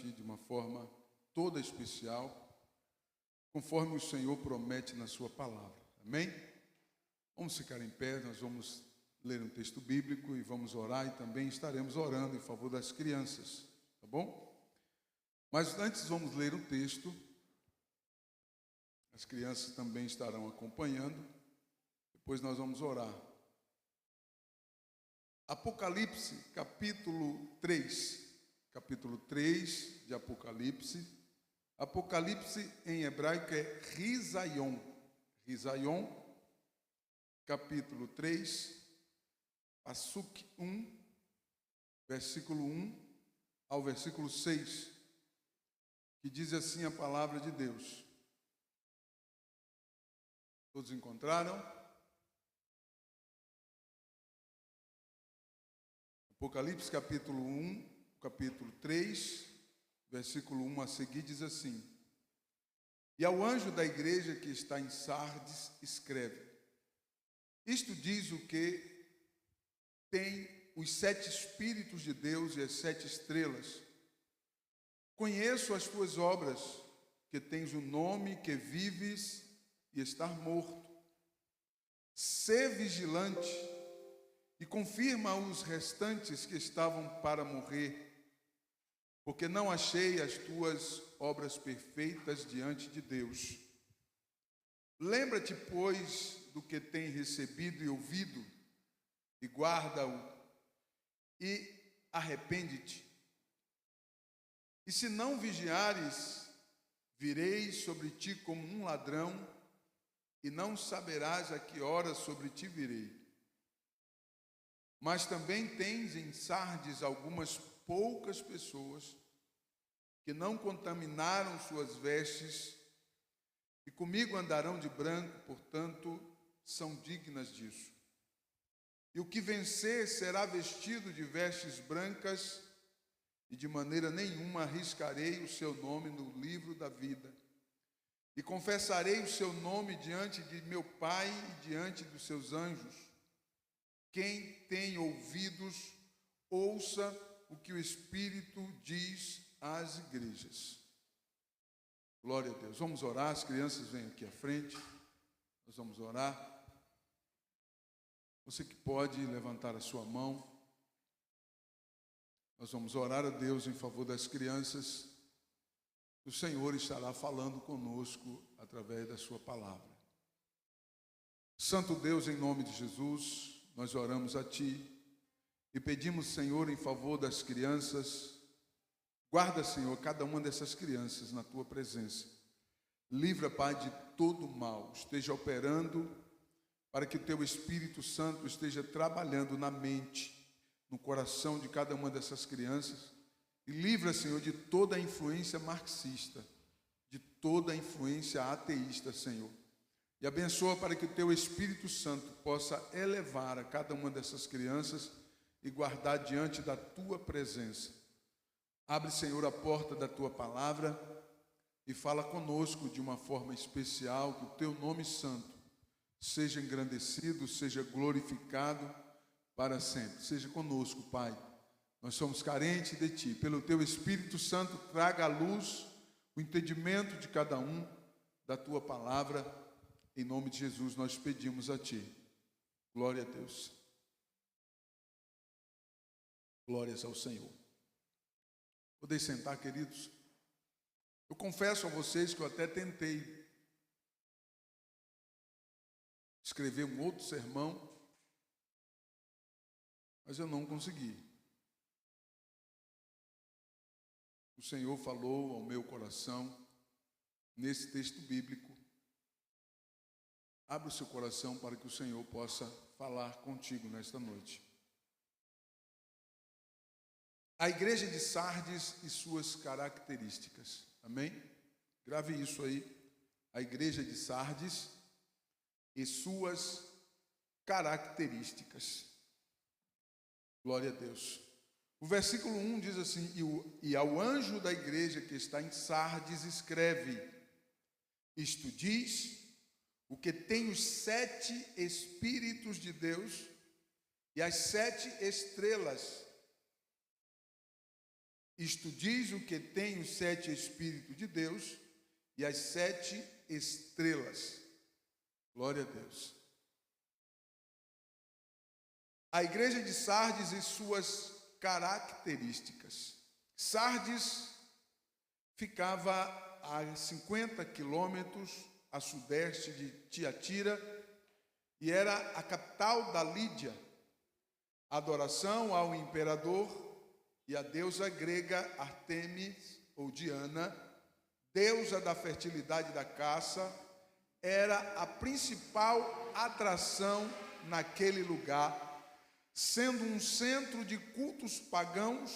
de uma forma toda especial, conforme o Senhor promete na sua palavra. Amém? Vamos ficar em pé, nós vamos ler um texto bíblico e vamos orar, e também estaremos orando em favor das crianças, tá bom? Mas antes vamos ler o texto, as crianças também estarão acompanhando, depois nós vamos orar. Apocalipse, capítulo 3 de Apocalipse. Apocalipse em hebraico é Risaion. Risaion, capítulo 3, Pasuk 1, versículo 1 ao versículo 6, que diz assim a palavra de Deus. Todos encontraram? Apocalipse capítulo 1, capítulo 3, versículo 1 a seguir, diz assim: E ao anjo da igreja que está em Sardes, escreve: Isto diz o que tem os 7 Espíritos de Deus e as 7 estrelas. Conheço as tuas obras, que tens o nome, que vives e estás morto. Sê vigilante e confirma os restantes que estavam para morrer, porque não achei as tuas obras perfeitas diante de Deus. Lembra-te, pois, do que tens recebido e ouvido, e guarda-o, e arrepende-te. E se não vigiares, virei sobre ti como um ladrão, e não saberás a que hora sobre ti virei. Mas também tens em Sardes algumas poucas pessoas que não contaminaram suas vestes, e comigo andarão de branco, portanto, são dignas disso. E o que vencer será vestido de vestes brancas, e de maneira nenhuma arriscarei o seu nome no livro da vida. E confessarei o seu nome diante de meu Pai e diante dos seus anjos. Quem tem ouvidos, ouça o que o Espírito diz às igrejas. Glória a Deus. Vamos orar, as crianças vêm aqui à frente. Nós vamos orar. Você que pode levantar a sua mão. Nós vamos orar a Deus em favor das crianças. O Senhor estará falando conosco através da sua palavra. Santo Deus, em nome de Jesus, nós oramos a Ti e pedimos, Senhor, em favor das crianças. Guarda, Senhor, cada uma dessas crianças na Tua presença. Livra, Pai, de todo mal. Esteja operando para que o Teu Espírito Santo esteja trabalhando na mente, no coração de cada uma dessas crianças. E livra, Senhor, de toda a influência marxista, de toda a influência ateísta, Senhor. E abençoa para que o Teu Espírito Santo possa elevar a cada uma dessas crianças e guardar diante da Tua presença. Abre, Senhor, a porta da Tua palavra e fala conosco de uma forma especial, que o Teu nome santo seja engrandecido, seja glorificado para sempre. Seja conosco, Pai. Nós somos carentes de Ti. Pelo Teu Espírito Santo, traga à luz o entendimento de cada um da Tua palavra. Em nome de Jesus, nós pedimos a Ti. Glória a Deus. Glórias ao Senhor. Podem sentar, queridos. Eu confesso a vocês que eu até tentei escrever um outro sermão, mas eu não consegui. O Senhor falou ao meu coração nesse texto bíblico. Abra o seu coração para que o Senhor possa falar contigo nesta noite. A igreja de Sardes e suas características. Amém? Grave isso aí. A igreja de Sardes e suas características. Glória a Deus. O versículo 1 diz assim: E ao anjo da igreja que está em Sardes escreve: Isto diz o que tem os 7 Espíritos de Deus e as 7 estrelas. Isto diz o que tem os 7 Espíritos de Deus e as 7 estrelas. Glória a Deus. A igreja de Sardes e suas características. Sardes ficava a 50 quilômetros a sudeste de Tiatira e era a capital da Lídia. Adoração ao imperador e à deusa grega Ártemis ou Diana, deusa da fertilidade e da caça, era a principal atração naquele lugar, sendo um centro de cultos pagãos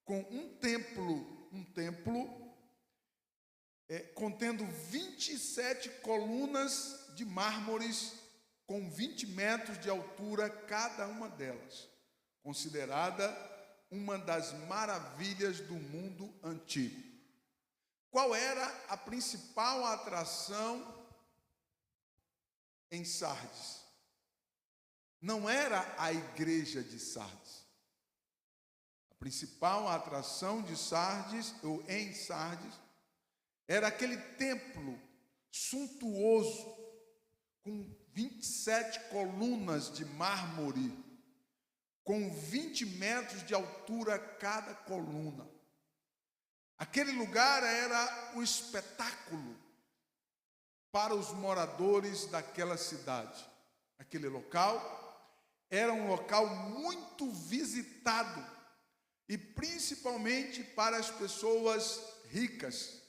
com um templo contendo 27 colunas de mármores com 20 metros de altura cada uma delas, considerada uma das maravilhas do mundo antigo. Qual era a principal atração em Sardes? Não era a igreja de Sardes. A principal atração de Sardes, ou em Sardes, era aquele templo suntuoso, com 27 colunas de mármore, com 20 metros de altura cada coluna. Aquele lugar era um espetáculo para os moradores daquela cidade. Aquele local era um local muito visitado, e principalmente para as pessoas ricas,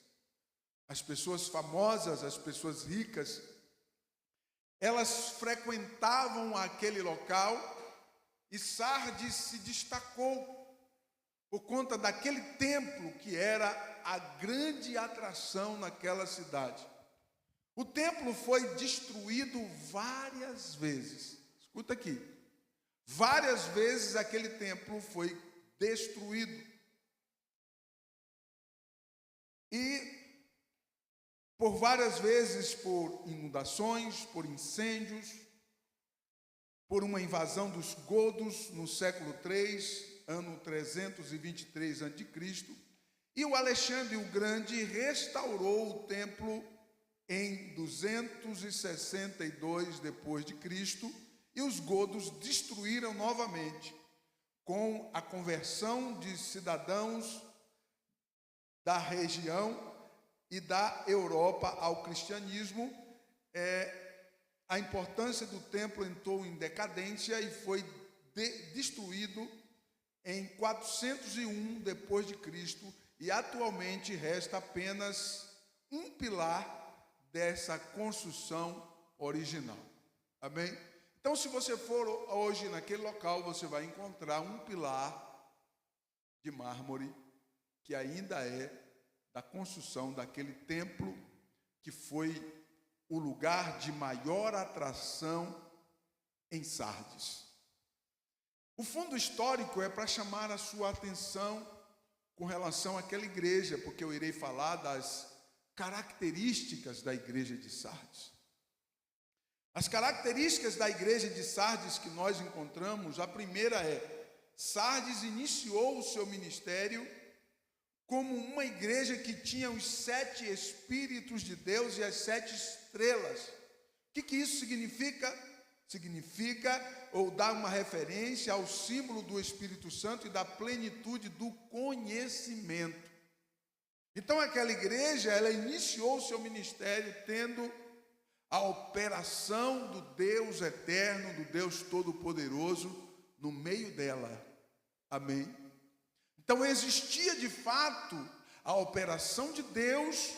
as pessoas famosas, as pessoas ricas. Elas frequentavam aquele local e Sardes se destacou por conta daquele templo que era a grande atração naquela cidade. O templo foi destruído várias vezes. Escuta aqui. Várias vezes aquele templo foi destruído. E por várias vezes por inundações, por incêndios, por uma invasão dos godos no século III, ano 323 a.C., e o Alexandre o Grande restaurou o templo em 262 depois de Cristo, e os godos destruíram novamente, com a conversão de cidadãos da região e da Europa ao cristianismo. A importância do templo entrou em decadência e foi destruído em 401 depois de Cristo, e atualmente resta apenas um pilar dessa construção original. Amém? Então, se você for hoje naquele local, você vai encontrar um pilar de mármore que ainda é da construção daquele templo, que foi o lugar de maior atração em Sardes. O fundo histórico é para chamar a sua atenção com relação àquela igreja, porque eu irei falar das características da igreja de Sardes. As características da igreja de Sardes que nós encontramos, a primeira é: Sardes iniciou o seu ministério como uma igreja que tinha os 7 Espíritos de Deus e as 7 estrelas. O que isso significa? Significa, ou dá uma referência ao símbolo do Espírito Santo e da plenitude do conhecimento. Então aquela igreja, ela iniciou o seu ministério tendo a operação do Deus eterno, do Deus todo-poderoso no meio dela. Amém? Então existia de fato a operação de Deus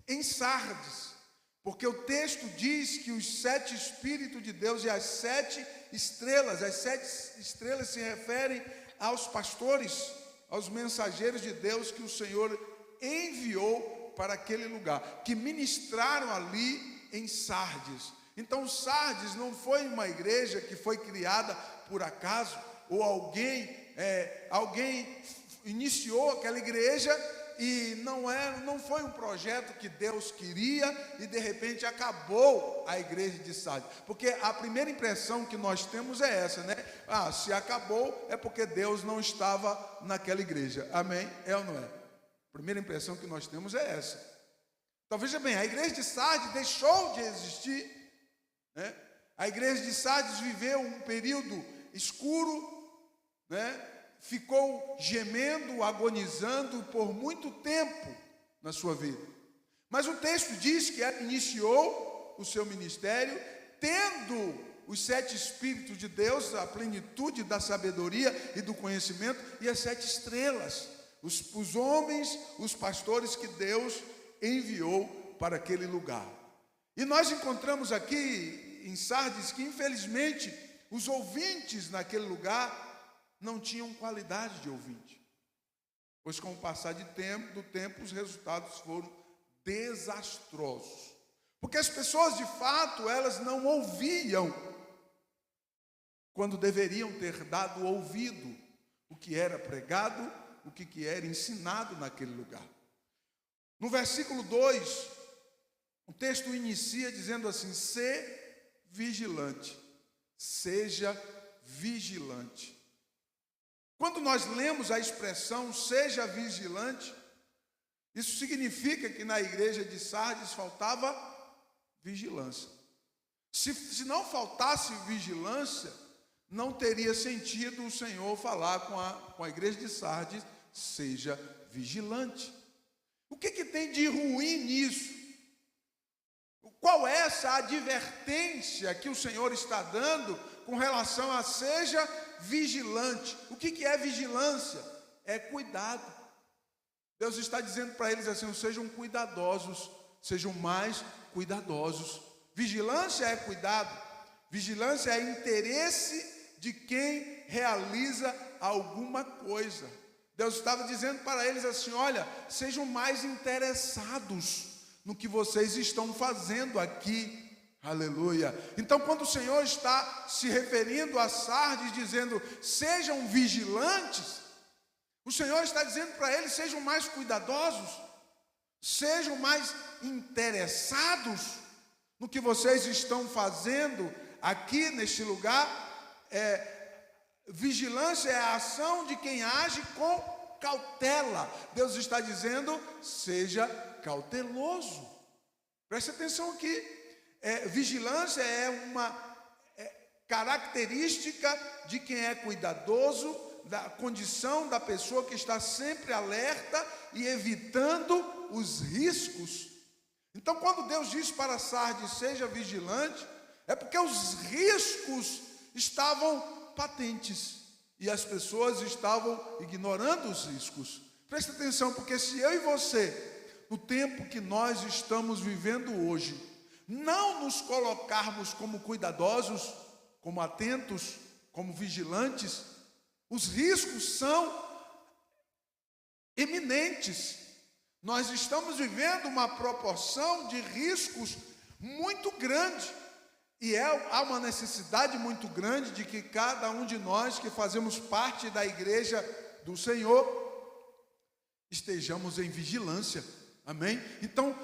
em Sardes, porque o texto diz que os 7 Espíritos de Deus e as 7 estrelas, as 7 estrelas se referem aos pastores, aos mensageiros de Deus que o Senhor enviou para aquele lugar, que ministraram ali em Sardes. Então Sardes não foi uma igreja que foi criada por acaso, ou alguém iniciou aquela igreja e não foi um projeto que Deus queria e de repente acabou a igreja de Sardes. Porque a primeira impressão que nós temos é essa, né? Se acabou é porque Deus não estava naquela igreja. Amém? É ou não é? A primeira impressão que nós temos é essa. Então veja bem, a igreja de Sardes deixou de existir, né? A igreja de Sardes viveu um período escuro, né? Ficou gemendo, agonizando por muito tempo na sua vida. Mas o texto diz que ela iniciou o seu ministério tendo os 7 Espíritos de Deus, a plenitude da sabedoria e do conhecimento, e as 7 estrelas, os homens, os pastores que Deus enviou para aquele lugar. E nós encontramos aqui em Sardes que, infelizmente, os ouvintes naquele lugar não tinham qualidade de ouvinte, pois com o passar do tempo, os resultados foram desastrosos, porque as pessoas de fato, elas não ouviam quando deveriam ter dado ouvido o que era pregado, o que era ensinado naquele lugar. No versículo 2, o texto inicia dizendo assim: "Sê vigilante, seja vigilante." Quando nós lemos a expressão "seja vigilante", isso significa que na igreja de Sardes faltava vigilância. Se não faltasse vigilância, não teria sentido o Senhor falar com a igreja de Sardes: seja vigilante. O que tem de ruim nisso? Qual é essa advertência que o Senhor está dando com relação a seja vigilante? O que é vigilância? É cuidado. Deus está dizendo para eles assim: sejam cuidadosos, sejam mais cuidadosos. Vigilância é cuidado, vigilância é interesse de quem realiza alguma coisa. Deus estava dizendo para eles assim: olha, sejam mais interessados no que vocês estão fazendo aqui. Aleluia. Então, quando o Senhor está se referindo a Sardes, dizendo sejam vigilantes, o Senhor está dizendo para eles: sejam mais cuidadosos, sejam mais interessados no que vocês estão fazendo aqui neste lugar. Vigilância é a ação de quem age com cautela. Deus está dizendo: seja cauteloso. Preste atenção aqui. Vigilância é uma característica de quem é cuidadoso, da condição da pessoa que está sempre alerta e evitando os riscos. Então, quando Deus diz para Sardes: seja vigilante, é porque os riscos estavam patentes e as pessoas estavam ignorando os riscos. Preste atenção, porque se eu e você, no tempo que nós estamos vivendo hoje, não nos colocarmos como cuidadosos, como atentos, como vigilantes, os riscos são iminentes. Nós estamos vivendo uma proporção de riscos muito grande, e há uma necessidade muito grande de que cada um de nós que fazemos parte da igreja do Senhor estejamos em vigilância. Amém? Então,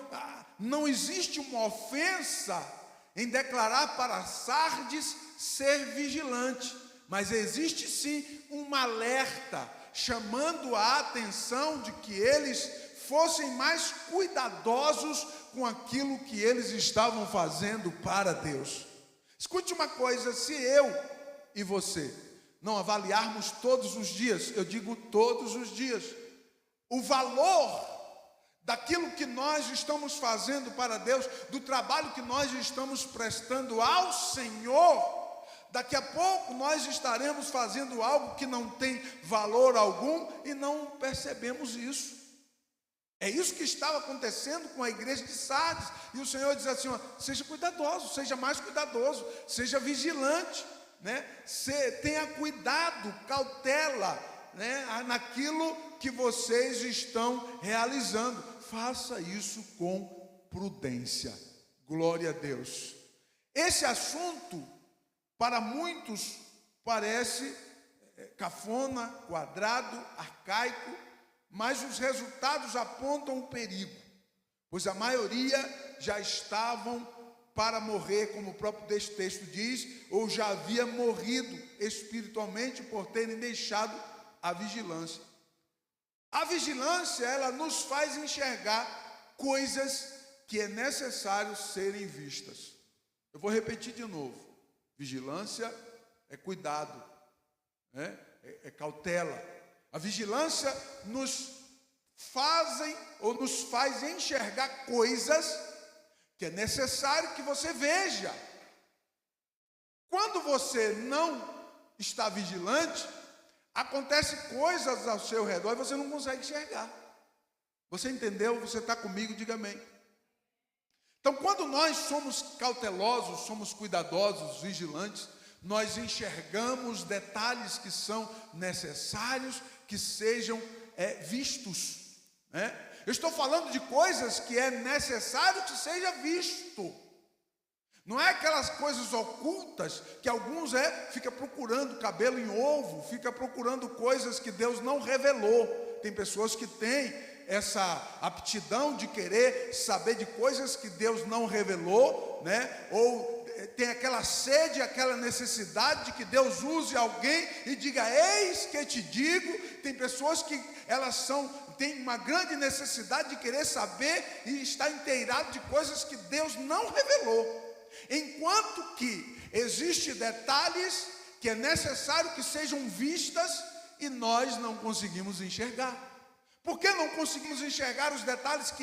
não existe uma ofensa em declarar para Sardes ser vigilante, mas existe sim um alerta, chamando a atenção de que eles fossem mais cuidadosos com aquilo que eles estavam fazendo para Deus. Escute uma coisa: se eu e você não avaliarmos todos os dias, eu digo todos os dias, o valor daquilo que nós estamos fazendo para Deus, do trabalho que nós estamos prestando ao Senhor, daqui a pouco nós estaremos fazendo algo que não tem valor algum e não percebemos isso. É isso que estava acontecendo com a igreja de Sardes, e o Senhor diz assim: seja cuidadoso, seja mais cuidadoso, seja vigilante, né? Tenha cuidado, cautela, né? Naquilo que vocês estão realizando. Faça isso com prudência. Glória a Deus. Esse assunto, para muitos, parece cafona, quadrado, arcaico, mas os resultados apontam o perigo, pois a maioria já estavam para morrer, como o próprio texto diz, ou já havia morrido espiritualmente por terem deixado a vigilância. A vigilância, ela nos faz enxergar coisas que é necessário serem vistas. Eu vou repetir de novo. Vigilância é cuidado, né? É cautela. A vigilância nos faz enxergar coisas que é necessário que você veja. Quando você não está vigilante, acontecem coisas ao seu redor e você não consegue enxergar. Você entendeu? Você está comigo? Diga amém. Então, quando nós somos cautelosos, somos cuidadosos, vigilantes, nós enxergamos detalhes que são necessários que sejam vistos, né? Eu estou falando de coisas que é necessário que seja visto. Não é aquelas coisas ocultas que alguns fica procurando cabelo em ovo, fica procurando coisas que Deus não revelou. Tem pessoas que têm essa aptidão de querer saber de coisas que Deus não revelou, né? Ou tem aquela sede, aquela necessidade de que Deus use alguém e diga, eis que te digo. Tem pessoas que elas têm uma grande necessidade de querer saber e estar inteirado de coisas que Deus não revelou. Enquanto que existem detalhes que é necessário que sejam vistas e nós não conseguimos enxergar. Por que não conseguimos enxergar os detalhes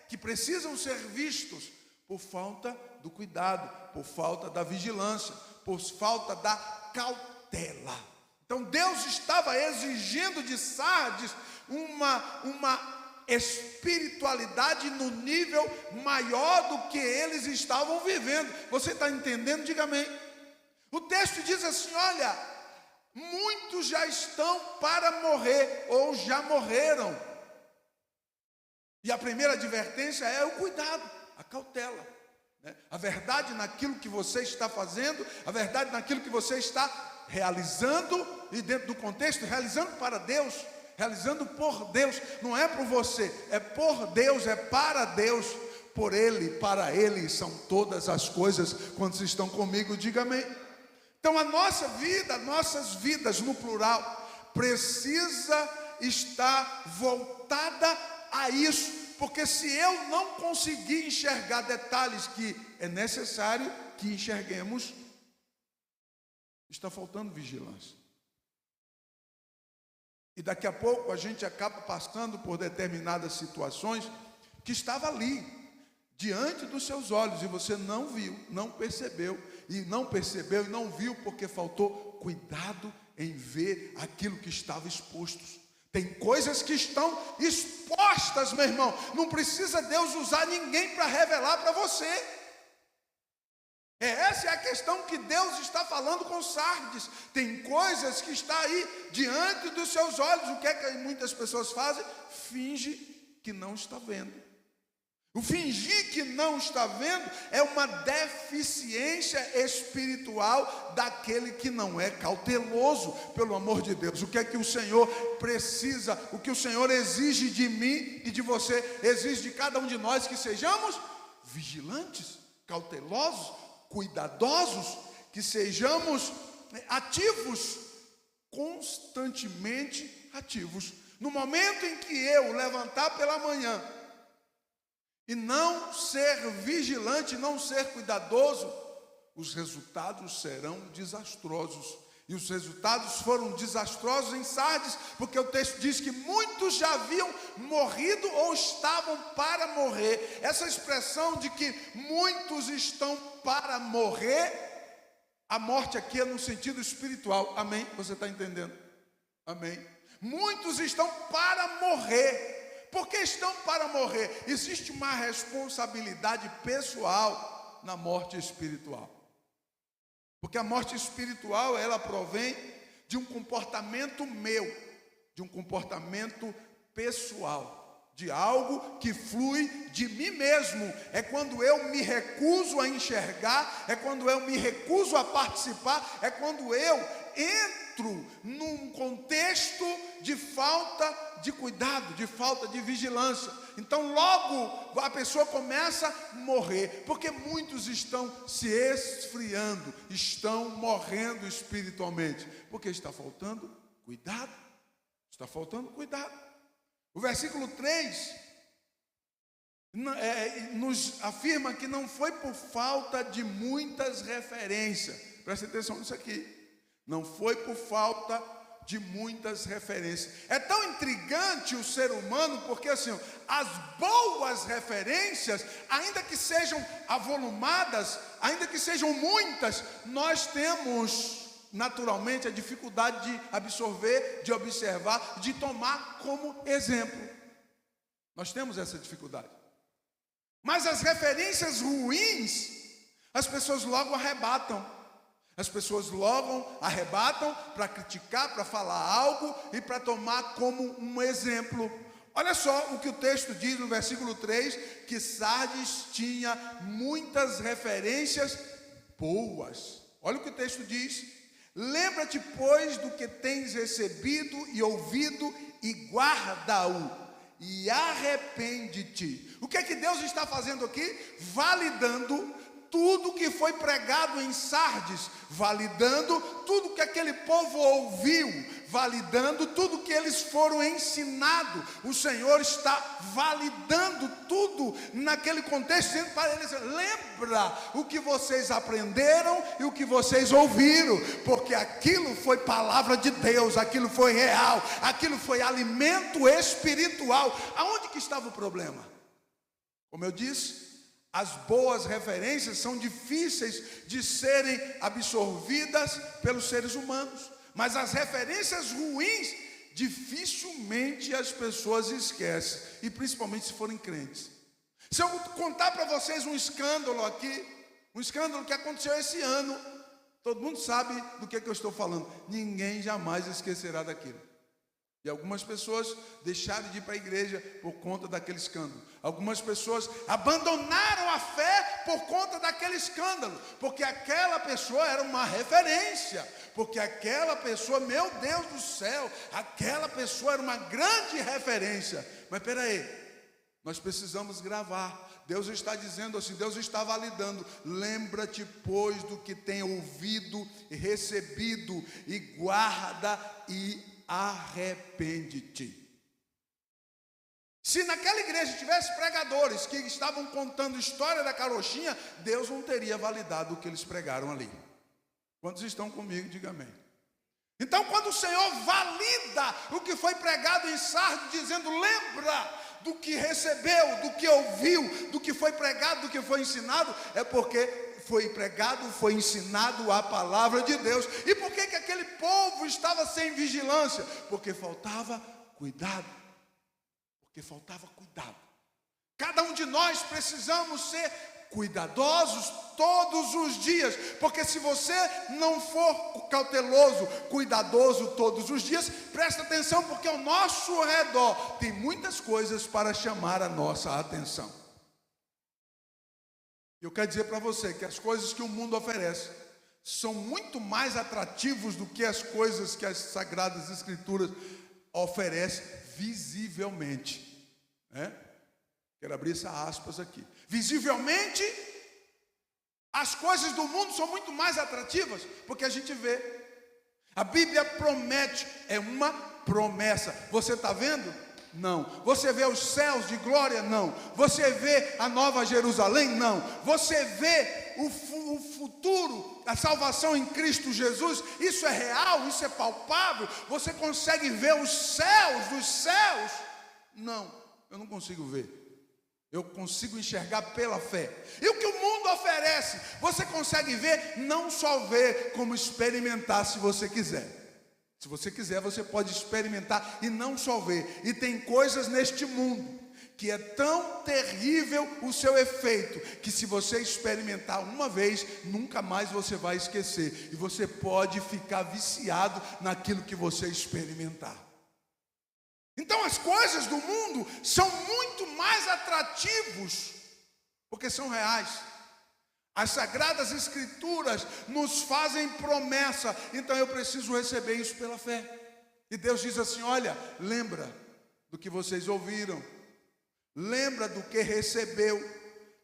que precisam ser vistos? Por falta do cuidado, por falta da vigilância, por falta da cautela. Então Deus estava exigindo de Sardes uma espiritualidade no nível maior do que eles estavam vivendo. Você está entendendo? Diga amém. O texto diz assim, olha, muitos já estão para morrer ou já morreram. E a primeira advertência é o cuidado, a cautela, né? A verdade naquilo que você está fazendo, a verdade naquilo que você está realizando, e dentro do contexto, realizando para Deus, realizando por Deus, não é por você, é por Deus, é para Deus, por Ele, para Ele são todas as coisas. Quando vocês estão comigo, diga amém. Então a nossa vida, nossas vidas no plural, precisa estar voltada a isso, porque se eu não conseguir enxergar detalhes que é necessário que enxerguemos, está faltando vigilância. E daqui a pouco a gente acaba passando por determinadas situações que estava ali, diante dos seus olhos, e você não viu, não percebeu, e não viu porque faltou cuidado em ver aquilo que estava exposto. Tem coisas que estão expostas, meu irmão. Não precisa Deus usar ninguém para revelar para você. Essa é a questão que Deus está falando com Sardes. Tem coisas que está aí diante dos seus olhos. O que é que muitas pessoas fazem? Finge que não está vendo. O fingir que não está vendo é uma deficiência espiritual daquele que não é cauteloso, pelo amor de Deus. O que é que o Senhor precisa, o que o Senhor exige de mim e de você, exige de cada um de nós, que sejamos vigilantes, cautelosos, cuidadosos, que sejamos ativos, constantemente ativos. No momento em que eu levantar pela manhã e não ser vigilante, não ser cuidadoso, os resultados serão desastrosos. E os resultados foram desastrosos em Sardes, porque o texto diz que muitos já haviam morrido ou estavam para morrer. Essa expressão de que muitos estão para morrer, a morte aqui é no sentido espiritual. Amém? Você está entendendo? Amém? Muitos estão para morrer. Por que estão para morrer? Existe uma responsabilidade pessoal na morte espiritual. Porque a morte espiritual, ela provém de um comportamento meu, de um comportamento pessoal, de algo que flui de mim mesmo. É quando eu me recuso a enxergar, é quando eu me recuso a participar, é quando eu entro num contexto de falta de cuidado, de falta de vigilância. Então logo a pessoa começa a morrer, porque muitos estão se esfriando, estão morrendo espiritualmente, porque está faltando cuidado, está faltando cuidado. O versículo 3 nos afirma que não foi por falta de muitas referências. Preste atenção nisso aqui. Não foi por falta de muitas referências. É tão intrigante o ser humano, porque assim, as boas referências, ainda que sejam avolumadas, ainda que sejam muitas, nós temos naturalmente a dificuldade de absorver, de observar, de tomar como exemplo. Nós temos essa dificuldade. Mas as referências ruins, as pessoas logo arrebatam. As pessoas logo arrebatam para criticar, para falar algo e para tomar como um exemplo. Olha só o que o texto diz no versículo 3, que Sardes tinha muitas referências boas. Olha o que o texto diz: lembra-te, pois, do que tens recebido e ouvido, e guarda-o, e arrepende-te. O que é que Deus está fazendo aqui? Validando tudo que foi pregado em Sardes, validando tudo que aquele povo ouviu, validando tudo que eles foram ensinados. O Senhor está validando tudo naquele contexto, dizendo para eles: lembra o que vocês aprenderam e o que vocês ouviram, porque aquilo foi palavra de Deus, aquilo foi real, aquilo foi alimento espiritual. Aonde que estava o problema? Como eu disse, as boas referências são difíceis de serem absorvidas pelos seres humanos, mas as referências ruins, dificilmente as pessoas esquecem, e principalmente se forem crentes. Se eu contar para vocês um escândalo aqui, um escândalo que aconteceu esse ano, todo mundo sabe do que eu estou falando, ninguém jamais esquecerá daquilo. E algumas pessoas deixaram de ir para a igreja por conta daquele escândalo. Algumas pessoas abandonaram a fé por conta daquele escândalo, porque aquela pessoa era uma referência, porque aquela pessoa, meu Deus do céu, aquela pessoa era uma grande referência. Mas espera aí, nós precisamos gravar. Deus está dizendo assim, Deus está validando: lembra-te, pois, do que tem ouvido e recebido, e guarda e arrepende-te. Se naquela igreja tivesse pregadores que estavam contando história da carochinha, Deus não teria validado o que eles pregaram ali. Quantos estão comigo? Diga amém. Então, quando o Senhor valida o que foi pregado em Sardes, dizendo: lembra do que recebeu, do que ouviu, do que foi pregado, do que foi ensinado, é porque foi pregado, foi ensinado a palavra de Deus. E por que aquele povo estava sem vigilância? Porque faltava cuidado. Porque faltava cuidado. Cada um de nós precisamos ser cuidadosos todos os dias, porque se você não for cauteloso, cuidadoso todos os dias, presta atenção, porque ao nosso redor tem muitas coisas para chamar a nossa atenção. Eu quero dizer para você que as coisas que o mundo oferece são muito mais atrativos do que as coisas que as Sagradas Escrituras oferecem visivelmente. Quero abrir essa aspas aqui. Visivelmente, as coisas do mundo são muito mais atrativas, porque a gente vê. A Bíblia promete, é uma promessa. Você está vendo? Não. Você vê os céus de glória? Não. Você vê a Nova Jerusalém? Não. Você vê o futuro, a salvação em Cristo Jesus? Isso é real, isso é palpável. Você consegue ver os céus dos céus? Não, eu não consigo ver. Eu consigo enxergar pela fé. E o que o mundo oferece, você consegue ver, não só ver, como experimentar, se você quiser. Se você quiser, você pode experimentar e não só ver. E tem coisas neste mundo que é tão terrível o seu efeito, que se você experimentar uma vez, nunca mais você vai esquecer. E você pode ficar viciado naquilo que você experimentar. Então as coisas do mundo são muito mais atrativos, porque são reais. As Sagradas Escrituras nos fazem promessa, então eu preciso receber isso pela fé. E Deus diz assim: olha, lembra do que vocês ouviram, lembra do que recebeu,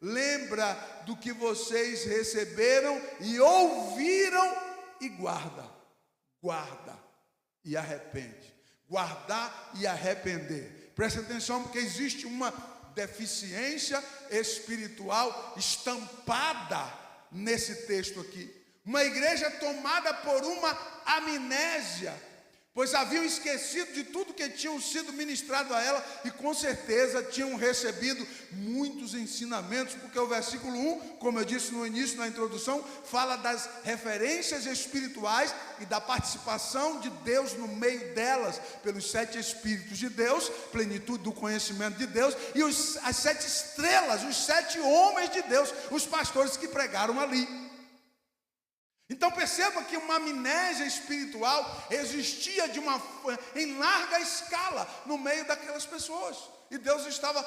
lembra do que vocês receberam e ouviram e guarda e arrepende. Guardar e arrepender. Presta atenção, porque existe uma deficiência espiritual estampada nesse texto aqui. Uma igreja tomada por uma amnésia, pois haviam esquecido de tudo que tinham sido ministrado a ela e com certeza tinham recebido muitos ensinamentos, porque o versículo 1, como eu disse no início, na introdução, fala das referências espirituais e da participação de Deus no meio delas, pelos 7 Espíritos de Deus, plenitude do conhecimento de Deus, e as 7 estrelas, os 7 homens de Deus, os pastores que pregaram ali. Então perceba que uma amnésia espiritual existia em larga escala no meio daquelas pessoas. E Deus estava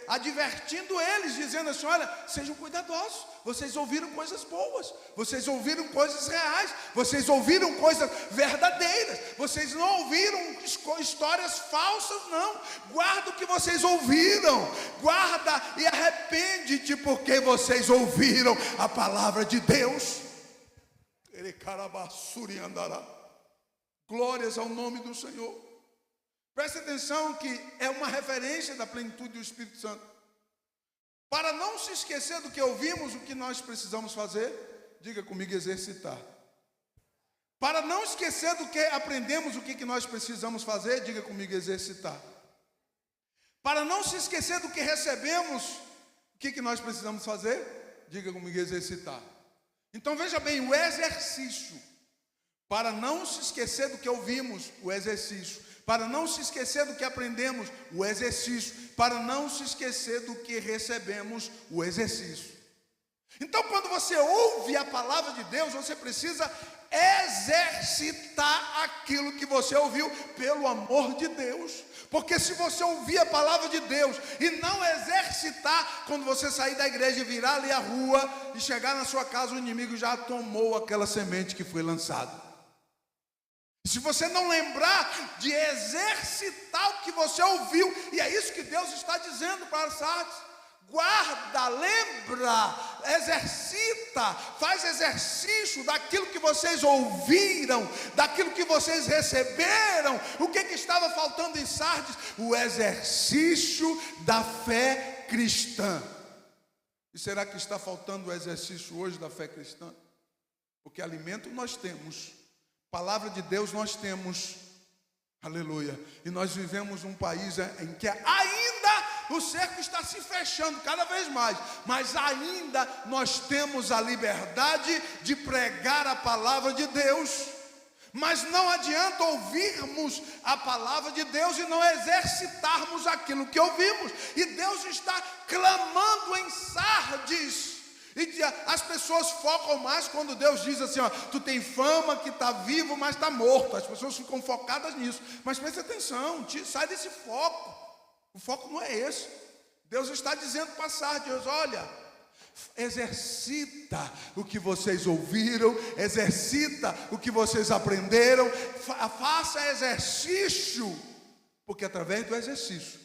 advertindo eles, dizendo assim: olha, sejam cuidadosos, vocês ouviram coisas boas, vocês ouviram coisas reais, vocês ouviram coisas verdadeiras, vocês não ouviram histórias falsas, não. Guarda o que vocês ouviram, guarda e arrepende-te, porque vocês ouviram a palavra de Deus. Glórias ao nome do Senhor. Preste atenção que é uma referência da plenitude do Espírito Santo. Para não se esquecer do que ouvimos, o que nós precisamos fazer? Diga comigo: exercitar. Para não esquecer do que aprendemos, o que nós precisamos fazer? Diga comigo: exercitar. Para não se esquecer do que recebemos, o que nós precisamos fazer? Diga comigo: exercitar. Então veja bem, o exercício, para não se esquecer do que ouvimos, o exercício, para não se esquecer do que aprendemos, o exercício, para não se esquecer do que recebemos, o exercício. Então quando você ouve a palavra de Deus, você precisa exercitar aquilo que você ouviu, pelo amor de Deus. Porque se você ouvir a palavra de Deus e não exercitar, quando você sair da igreja e virar ali a rua e chegar na sua casa, o inimigo já tomou aquela semente que foi lançada. Se você não lembrar de exercitar o que você ouviu, e é isso que Deus está dizendo para Sardes: guarda, lembra, exercita, faz exercício daquilo que vocês ouviram, daquilo que vocês receberam. O que estava faltando em Sardes? O exercício da fé cristã. E será que está faltando o exercício hoje da fé cristã? Porque alimento nós temos, palavra de Deus nós temos, aleluia, e nós vivemos um país em que ainda o cerco está se fechando cada vez mais, mas ainda nós temos a liberdade de pregar a palavra de Deus. Mas não adianta ouvirmos a palavra de Deus e não exercitarmos aquilo que ouvimos. E Deus está clamando em Sardes. E as pessoas focam mais quando Deus diz assim: ó, tu tem fama que está vivo, mas está morto. As pessoas ficam focadas nisso. Mas preste atenção, sai desse foco. O foco não é esse. Deus está dizendo para Sardes: olha, exercita o que vocês ouviram, exercita o que vocês aprenderam, faça exercício, porque através do exercício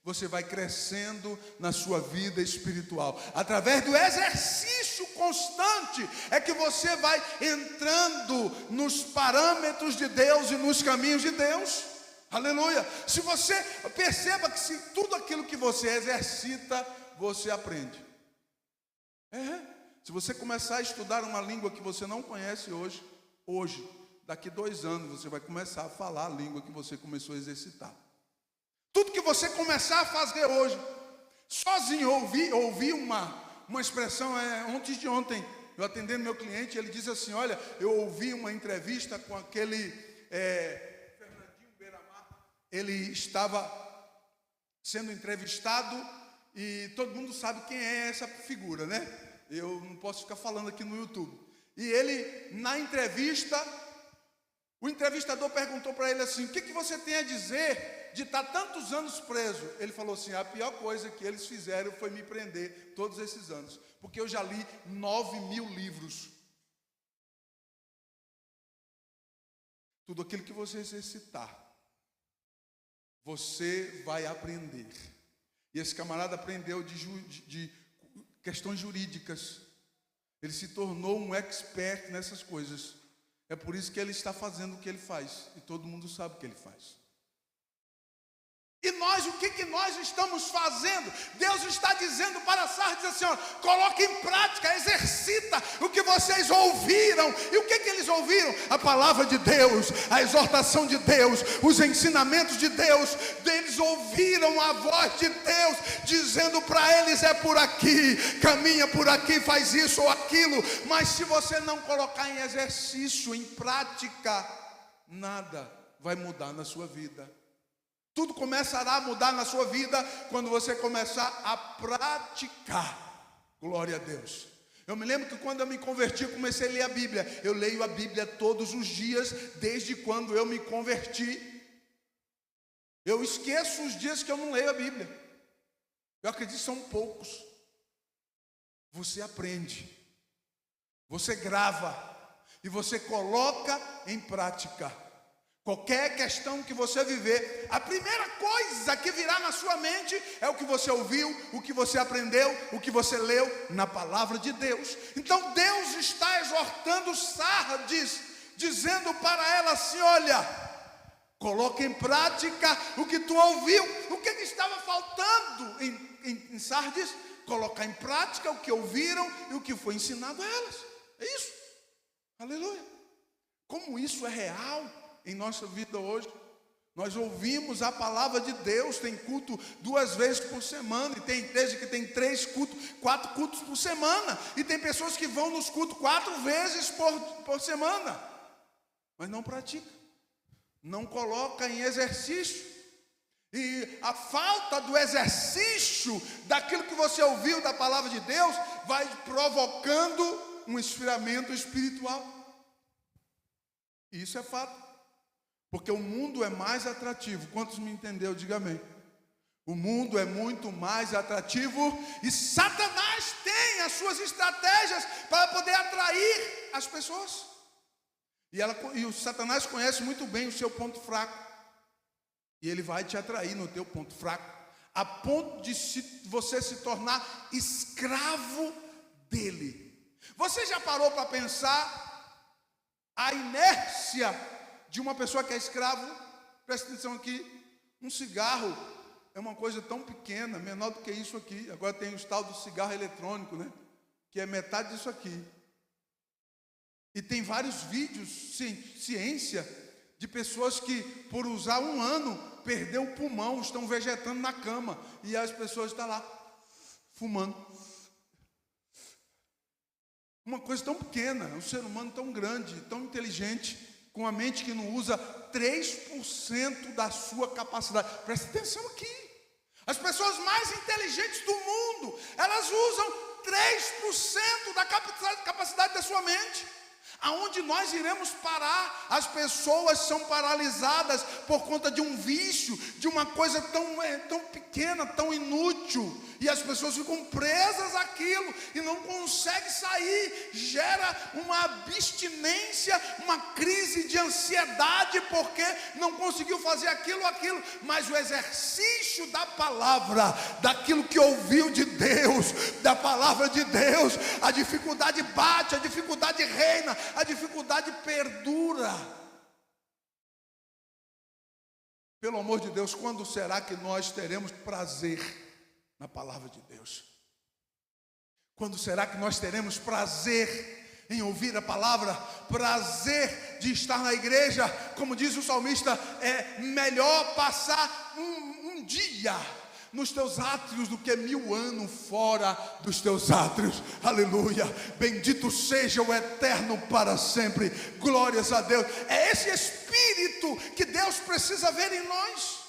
você vai crescendo na sua vida espiritual. Através do exercício constante é que você vai entrando nos parâmetros de Deus e nos caminhos de Deus. Aleluia. Se você perceba que se tudo aquilo que você exercita, você aprende. Se você começar a estudar uma língua que você não conhece hoje, daqui 2 anos você vai começar a falar a língua que você começou a exercitar. Tudo que você começar a fazer hoje, sozinho, ouvi uma expressão antes de ontem, eu atendendo meu cliente, ele disse assim: olha, eu ouvi uma entrevista com aquele ele estava sendo entrevistado e todo mundo sabe quem é essa figura, né? Eu não posso ficar falando aqui no YouTube. E ele, na entrevista, O entrevistador perguntou para ele assim: o que você tem a dizer de estar tantos anos preso? Ele falou assim: a pior coisa que eles fizeram foi me prender todos esses anos, porque eu já li 9.000 livros. Tudo aquilo que você exercitar, você vai aprender. E esse camarada aprendeu de questões jurídicas. Ele se tornou um expert nessas coisas. É por isso que ele está fazendo o que ele faz. E todo mundo sabe o que ele faz. E nós, o que nós estamos fazendo? Deus está dizendo para Sardes assim, ó, coloque em prática, exercita o que vocês ouviram. E o que eles ouviram? A palavra de Deus, a exortação de Deus, os ensinamentos de Deus. Eles ouviram a voz de Deus, dizendo para eles: é por aqui, caminha por aqui, faz isso ou aquilo. Mas se você não colocar em exercício, em prática, nada vai mudar na sua vida. Tudo começará a mudar na sua vida quando você começar a praticar. Glória a Deus. Eu me lembro que quando eu me converti, eu comecei a ler a Bíblia. Eu leio a Bíblia todos os dias, desde quando eu me converti. Eu esqueço os dias que eu não leio a Bíblia. Eu acredito que são poucos. Você aprende, você grava e você coloca em prática. Qualquer questão que você viver, a primeira coisa que virá na sua mente é o que você ouviu, o que você aprendeu, o que você leu na palavra de Deus. Então Deus está exortando Sardes, dizendo para ela assim: olha, coloque em prática o que tu ouviu. O que estava faltando em Sardes? Colocar em prática o que ouviram e o que foi ensinado a elas. É isso. Aleluia. Como isso é real em nossa vida hoje. Nós ouvimos a palavra de Deus. Tem culto 2 vezes por semana, e tem igreja que tem 3 cultos, 4 cultos por semana, e tem pessoas que vão nos cultos 4 vezes por semana, mas não pratica, não coloca em exercício. E a falta do exercício daquilo que você ouviu da palavra de Deus vai provocando um esfriamento espiritual. E isso é fato. Porque o mundo é mais atrativo. Quantos me entenderam? Diga amém. O mundo é muito mais atrativo. E Satanás tem as suas estratégias para poder atrair as pessoas. E o Satanás conhece muito bem o seu ponto fraco. E ele vai te atrair no teu ponto fraco, a ponto de você se tornar escravo dele. Você já parou para pensar a inércia de uma pessoa que é escravo? Presta atenção aqui. Um cigarro é uma coisa tão pequena, menor do que isso aqui. Agora tem o tal do cigarro eletrônico, né? Que é metade disso aqui. E tem vários vídeos, ciência, de pessoas que por usar 1 ano perdeu o pulmão, estão vegetando na cama, e as pessoas estão lá fumando. Uma coisa tão pequena, um ser humano tão grande, tão inteligente, com a mente que não usa 3% da sua capacidade. Presta atenção aqui. As pessoas mais inteligentes do mundo, elas usam 3% da capacidade da sua mente. Aonde nós iremos parar? As pessoas são paralisadas por conta de um vício, de uma coisa tão pequena, tão inútil, e as pessoas ficam presas àquilo e não conseguem sair. Gera uma abstinência, uma crise de ansiedade, porque não conseguiu fazer aquilo. Mas o exercício da palavra, daquilo que ouviu de Deus, da palavra de Deus, a dificuldade bate, a dificuldade reina, a dificuldade perdura. Pelo amor de Deus, quando será que nós teremos prazer na palavra de Deus? Quando será que nós teremos prazer em ouvir a palavra? Prazer de estar na igreja? Como diz o salmista, é melhor passar um dia nos teus átrios do que 1000 anos fora dos teus átrios. Aleluia, bendito seja o eterno para sempre. Glórias a Deus. É esse espírito que Deus precisa ver em nós.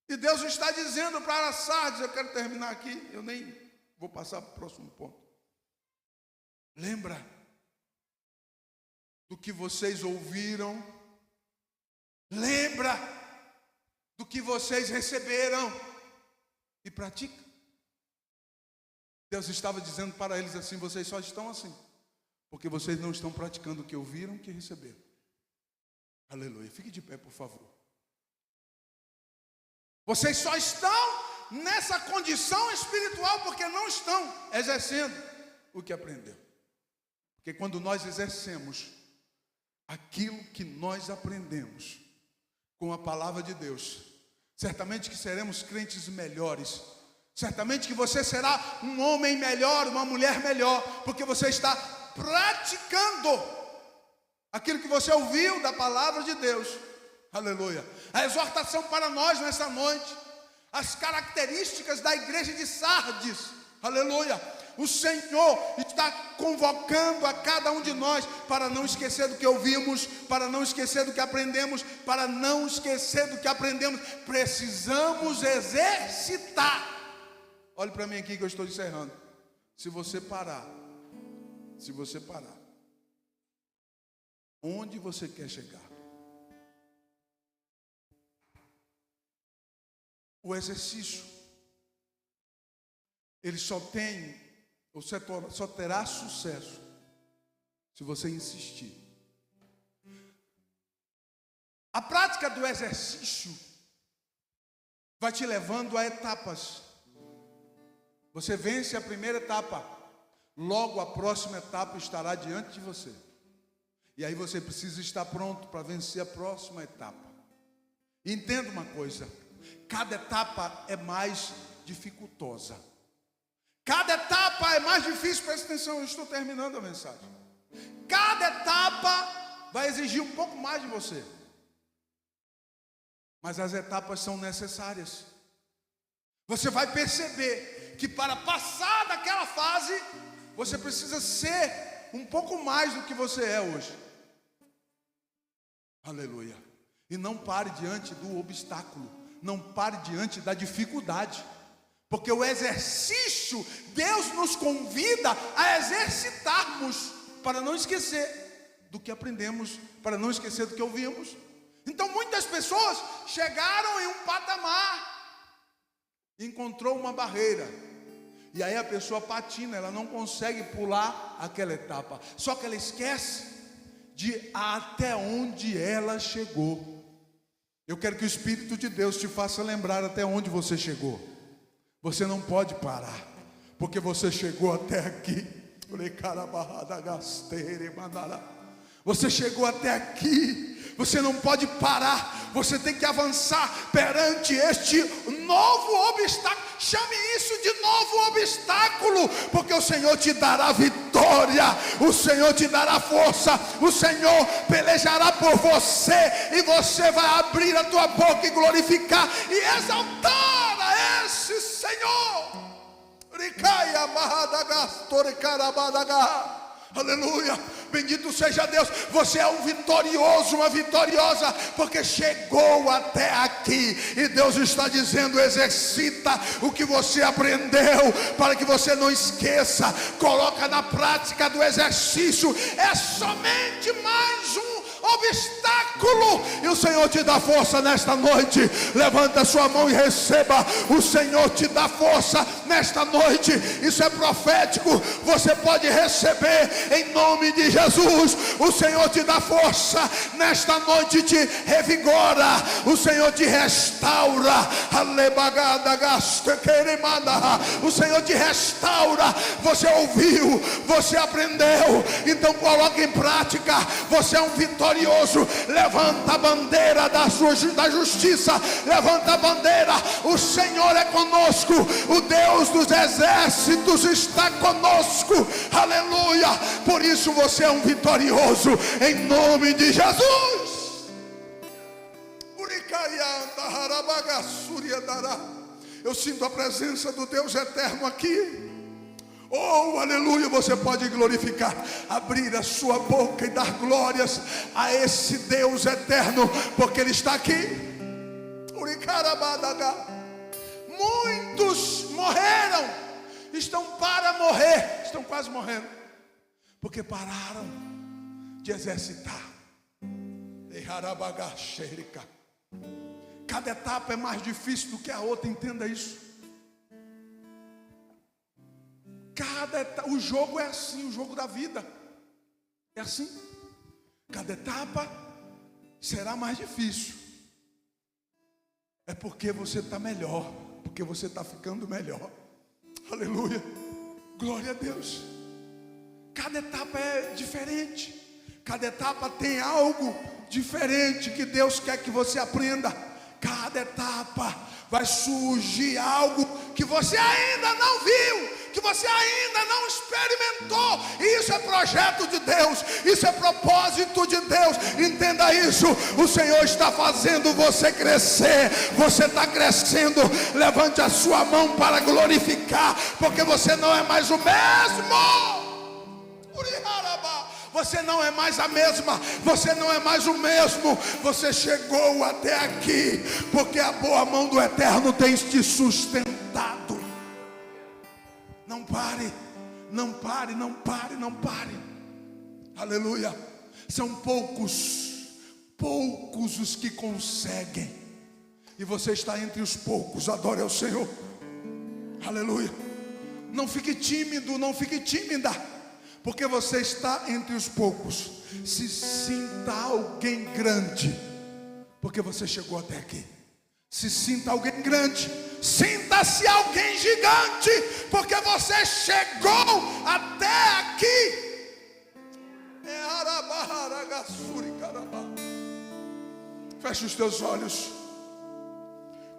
E Deus está dizendo para Sardes, eu quero terminar aqui, eu nem vou passar para o próximo ponto. Lembra do que vocês ouviram Lembra do que vocês receberam e pratica. Deus estava dizendo para eles assim: vocês só estão assim porque vocês não estão praticando o que ouviram, que receberam. Aleluia. Fique de pé, por favor. Vocês só estão nessa condição espiritual porque não estão exercendo o que aprendeu. Porque quando nós exercemos aquilo que nós aprendemos com a palavra de Deus, certamente que seremos crentes melhores. Certamente que você será um homem melhor, uma mulher melhor, porque você está praticando aquilo que você ouviu da palavra de Deus. Aleluia. A exortação para nós nessa noite, as características da igreja de Sardes. Aleluia. O Senhor está convocando a cada um de nós para não esquecer do que ouvimos, para não esquecer do que aprendemos, para não esquecer do que aprendemos. Precisamos exercitar. Olhe para mim aqui que eu estou encerrando. Se você parar, onde você quer chegar? O exercício, ele só terá sucesso se você insistir. A prática do exercício vai te levando a etapas. Você vence a primeira etapa, logo a próxima etapa estará diante de você. E aí você precisa estar pronto para vencer a próxima etapa. E entenda uma coisa: cada etapa é mais dificultosa. Cada etapa é mais difícil. Presta atenção, eu estou terminando a mensagem. Cada etapa vai exigir um pouco mais de você. Mas as etapas são necessárias. Você vai perceber que para passar daquela fase, você precisa ser um pouco mais do que você é hoje. Aleluia. E não pare diante do obstáculo. Não pare diante da dificuldade. Porque o exercício, Deus nos convida a exercitarmos, para não esquecer do que aprendemos, para não esquecer do que ouvimos. Então muitas pessoas chegaram em um patamar, encontrou uma barreira, e aí a pessoa patina, ela não consegue pular aquela etapa. Só que ela esquece de até onde ela chegou. Eu quero que o Espírito de Deus te faça lembrar até onde você chegou. Você não pode parar, porque você chegou até aqui. Você chegou até aqui. Você não pode parar. Você tem que avançar perante este novo obstáculo. Chame isso de novo obstáculo, porque o Senhor te dará vitória, o Senhor te dará força, o Senhor pelejará por você, e você vai abrir a tua boca e glorificar e exaltar a esse Senhor. Aleluia, bendito seja Deus. Você é um vitorioso, uma vitoriosa, porque chegou até aqui. E Deus está dizendo: exercita o que você aprendeu, para que você não esqueça. Coloca na prática do exercício. É somente mais um obstáculo, e o Senhor te dá força nesta noite. Levanta sua mão e receba. O Senhor te dá força nesta noite. Isso é profético. Você pode receber em nome de Jesus. O Senhor te dá força nesta noite, te revigora. O Senhor te restaura. O Senhor te restaura. Você ouviu, você aprendeu, então coloque em prática. Você é um vitorioso. Levanta a bandeira da justiça. Levanta a bandeira. O Senhor é conosco. O Deus dos exércitos está conosco. Aleluia. Por isso você é um vitorioso, em nome de Jesus. Eu sinto a presença do Deus eterno aqui. Oh, aleluia. Você pode glorificar, abrir a sua boca e dar glórias a esse Deus eterno, porque Ele está aqui. Muitos morreram, estão para morrer, estão quase morrendo, porque pararam de exercitar. Cada etapa é mais difícil do que a outra, entenda isso. O jogo é assim, o jogo da vida é assim. Cada etapa será mais difícil. É porque você está melhor, porque você está ficando melhor. Aleluia, glória a Deus. Cada etapa é diferente. Cada etapa tem algo diferente que Deus quer que você aprenda. Cada etapa vai surgir algo que você ainda não viu, que você ainda não experimentou. Isso é projeto de Deus, isso é propósito de Deus. Entenda isso. O Senhor está fazendo você crescer. Você está crescendo. Levante a sua mão para glorificar, porque você não é mais o mesmo. Você não é mais a mesma, você não é mais o mesmo. Você chegou até aqui porque a boa mão do Eterno tem te sustentado. Não pare, não pare, não pare, não pare. Aleluia. São poucos os que conseguem, e você está entre os poucos. Adore ao Senhor. Aleluia. Não fique tímido, não fique tímida, porque você está entre os poucos. Se sinta alguém grande, porque você chegou até aqui. Se sinta alguém grande. Sinta-se alguém gigante, porque você chegou até aqui. Feche os teus olhos.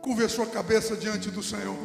Curve a sua cabeça diante do Senhor.